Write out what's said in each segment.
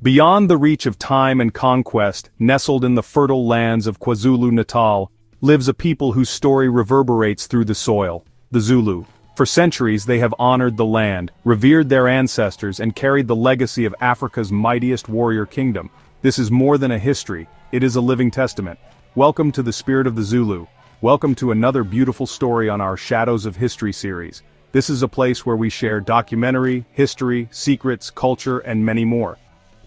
Beyond the reach of time and conquest, nestled in the fertile lands of KwaZulu-Natal, lives a people whose story reverberates through the soil, the Zulu. For centuries they have honored the land, revered their ancestors, and carried the legacy of Africa's mightiest warrior kingdom. This is more than a history, it is a living testament. Welcome to the Spirit of the Zulu. Welcome to another beautiful story on our Shadows of History series. This is a place where we share documentary, history, secrets, culture, and many more.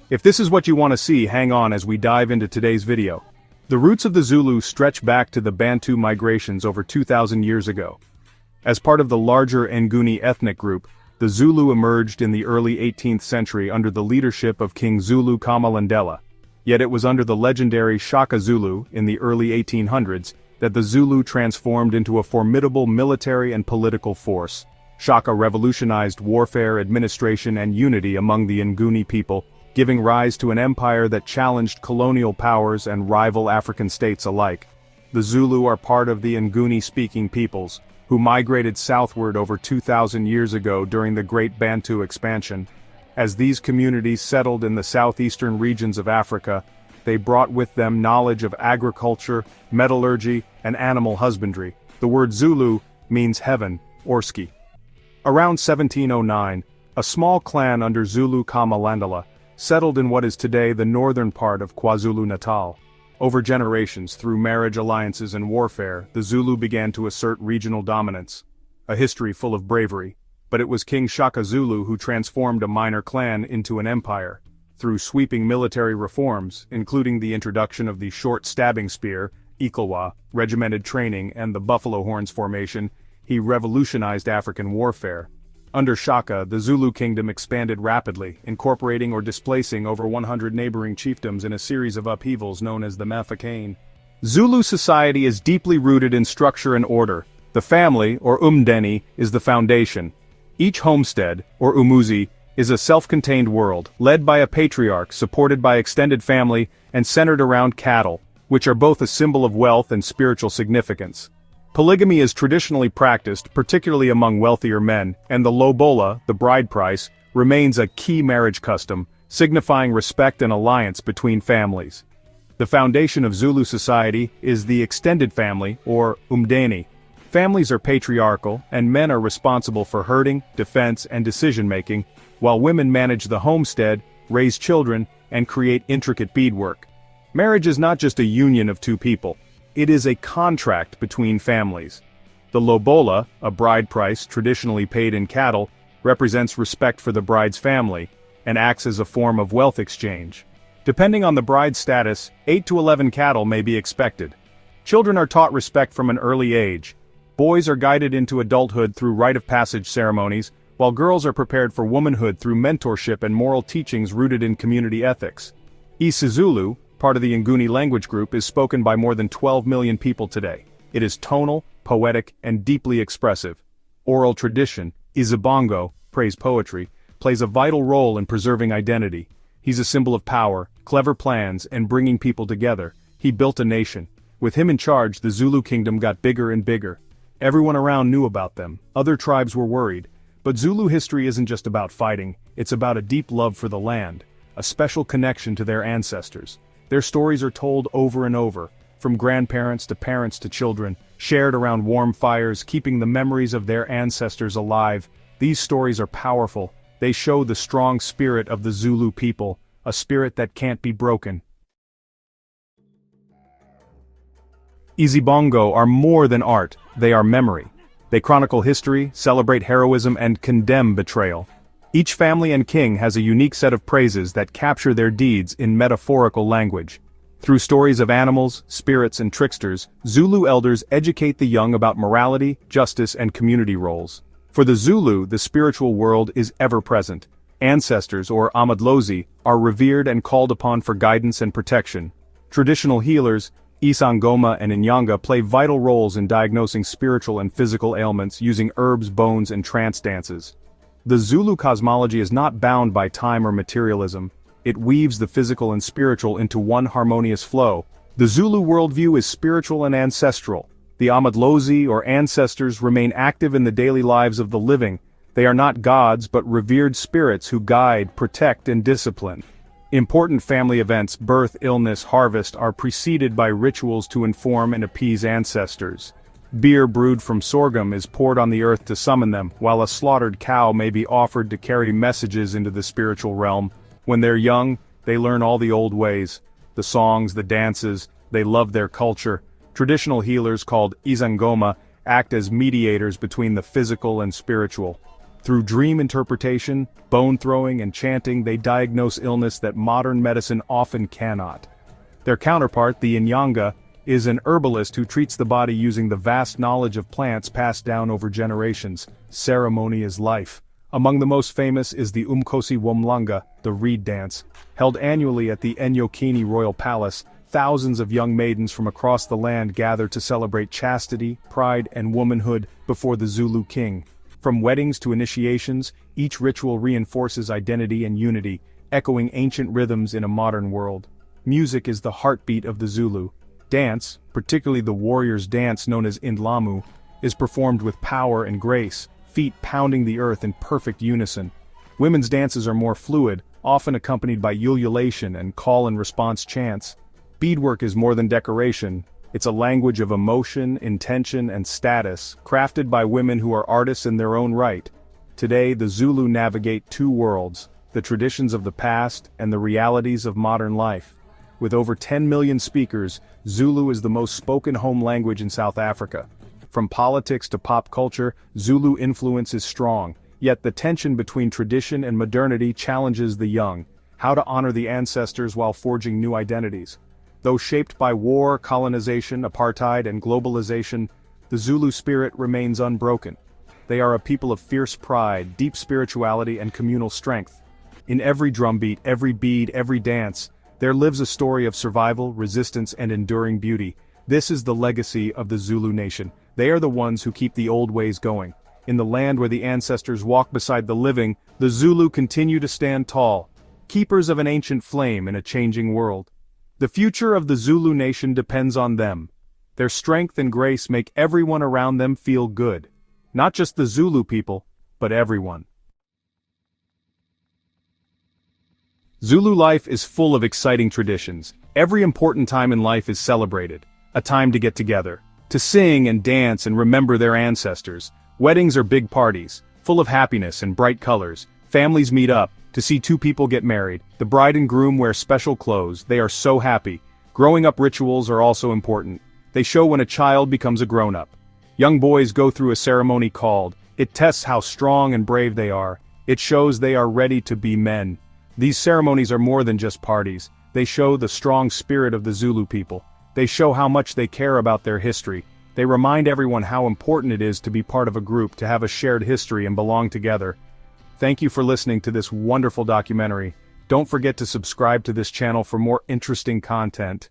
If this is what you want to see, hang on as we dive into today's video. The roots of the Zulu stretch back to the Bantu migrations over 2,000 years ago. As part of the larger Nguni ethnic group, the Zulu emerged in the early 18th century under the leadership of King Zulu Kamalandela. Yet it was under the legendary Shaka Zulu, in the early 1800s, that the Zulu transformed into a formidable military and political force. Shaka revolutionized warfare, administration, and unity among the Nguni people, giving rise to an empire that challenged colonial powers and rival African states alike. The Zulu are part of the Nguni-speaking peoples, who migrated southward over 2,000 years ago during the Great Bantu expansion. As these communities settled in the southeastern regions of Africa, they brought with them knowledge of agriculture, metallurgy, and animal husbandry. The word Zulu means heaven, Orski. Around 1709, a small clan under Zulu Kamalandela settled in what is today the northern part of KwaZulu-Natal. Over generations, through marriage alliances and warfare, the Zulu began to assert regional dominance. A history full of bravery, but it was King Shaka Zulu who transformed a minor clan into an empire. Through sweeping military reforms, including the introduction of the short stabbing spear, Ikalwa, regimented training, and the buffalo horns formation, he revolutionized African warfare. Under Shaka, the Zulu kingdom expanded rapidly, incorporating or displacing over 100 neighboring chiefdoms in a series of upheavals known as the Mafeking. Zulu society is deeply rooted in structure and order. The family, or umndeni, is the foundation. Each homestead, or umuzi, is a self-contained world, led by a patriarch, supported by extended family, and centered around cattle, which are both a symbol of wealth and spiritual significance. Polygamy is traditionally practiced, particularly among wealthier men, and the lobola, the bride price, remains a key marriage custom, signifying respect and alliance between families. The foundation of Zulu society is the extended family, or umndeni. Families are patriarchal, and men are responsible for herding, defense, and decision-making, while women manage the homestead, raise children, and create intricate beadwork. Marriage is not just a union of two people. It is a contract between families. The lobola, a bride price traditionally paid in cattle, represents respect for the bride's family, and acts as a form of wealth exchange. Depending on the bride's status, 8 to 11 cattle may be expected. Children are taught respect from an early age. Boys are guided into adulthood through rite of passage ceremonies, while girls are prepared for womanhood through mentorship and moral teachings rooted in community ethics. isiZulu, part of the Nguni language group, is spoken by more than 12 million people today. It is tonal, poetic, and deeply expressive. Oral tradition, Izibongo, praise poetry, plays a vital role in preserving identity. He's a symbol of power, clever plans, and bringing people together. He built a nation. With him in charge, the Zulu kingdom got bigger and bigger. Everyone around knew about them. Other tribes were worried. But Zulu history isn't just about fighting, it's about a deep love for the land, a special connection to their ancestors. Their stories are told over and over, from grandparents to parents to children, shared around warm fires, keeping the memories of their ancestors alive. These stories are powerful. They show the strong spirit of the Zulu people, a spirit that can't be broken. Izibongo are more than art, they are memory. They chronicle history, celebrate heroism, and condemn betrayal. Each family and king has a unique set of praises that capture their deeds in metaphorical language. Through stories of animals, spirits, and tricksters, Zulu elders educate the young about morality, justice, and community roles. For the Zulu, the spiritual world is ever present. Ancestors, or amadlozi, are revered and called upon for guidance and protection. Traditional healers, Isangoma and Inyanga, play vital roles in diagnosing spiritual and physical ailments using herbs, bones, and trance dances. The Zulu cosmology is not bound by time or materialism. It weaves the physical and spiritual into one harmonious flow. The Zulu worldview is spiritual and ancestral. The amadlozi, or ancestors, remain active in the daily lives of the living. They are not gods but revered spirits who guide, protect, and discipline. Important family events, birth, illness, harvest, are preceded by rituals to inform and appease ancestors. Beer brewed from sorghum is poured on the earth to summon them, while a slaughtered cow may be offered to carry messages into the spiritual realm. When they're young, they learn all the old ways, the songs, the dances, they love their culture. Traditional healers called izangoma act as mediators between the physical and spiritual. Through dream interpretation, bone throwing, and chanting, they diagnose illness that modern medicine often cannot. Their counterpart, the Inyanga, is an herbalist who treats the body using the vast knowledge of plants passed down over generations. Ceremony is life. Among the most famous is the Umkosi Womlanga, the reed dance. Held annually at the Enyokeni Royal Palace, thousands of young maidens from across the land gather to celebrate chastity, pride, and womanhood before the Zulu king. From weddings to initiations, each ritual reinforces identity and unity, echoing ancient rhythms in a modern world. Music is the heartbeat of the Zulu. Dance, particularly the warrior's dance known as Indlamu, is performed with power and grace, feet pounding the earth in perfect unison. Women's dances are more fluid, often accompanied by ululation and call-and-response chants. Beadwork is more than decoration. It's a language of emotion, intention, and status, crafted by women who are artists in their own right. Today, the Zulu navigate two worlds, the traditions of the past and the realities of modern life. With over 10 million speakers, Zulu is the most spoken home language in South Africa. From politics to pop culture, Zulu influence is strong, yet the tension between tradition and modernity challenges the young. How to honor the ancestors while forging new identities. Though shaped by war, colonization, apartheid, and globalization, the Zulu spirit remains unbroken. They are a people of fierce pride, deep spirituality, and communal strength. In every drumbeat, every bead, every dance, there lives a story of survival, resistance, and enduring beauty. This is the legacy of the Zulu nation. They are the ones who keep the old ways going. In the land where the ancestors walk beside the living, the Zulu continue to stand tall, keepers of an ancient flame in a changing world. The future of the Zulu nation depends on them. Their strength and grace make everyone around them feel good. Not just the Zulu people, but everyone. Zulu life is full of exciting traditions. Every important time in life is celebrated. A time to get together, to sing and dance and remember their ancestors. Weddings are big parties, full of happiness and bright colors. Families meet up to see two people get married. The bride and groom wear special clothes. They are so happy. Growing up rituals are also important. They show when a child becomes a grown-up. Young boys go through a ceremony called. It tests how strong and brave they are. It shows they are ready to be men. These ceremonies are more than just parties. They show the strong spirit of the Zulu people. They show how much they care about their history. They remind everyone how important it is to be part of a group, to have a shared history and belong together. Thank you for listening to this wonderful documentary. Don't forget to subscribe to this channel for more interesting content.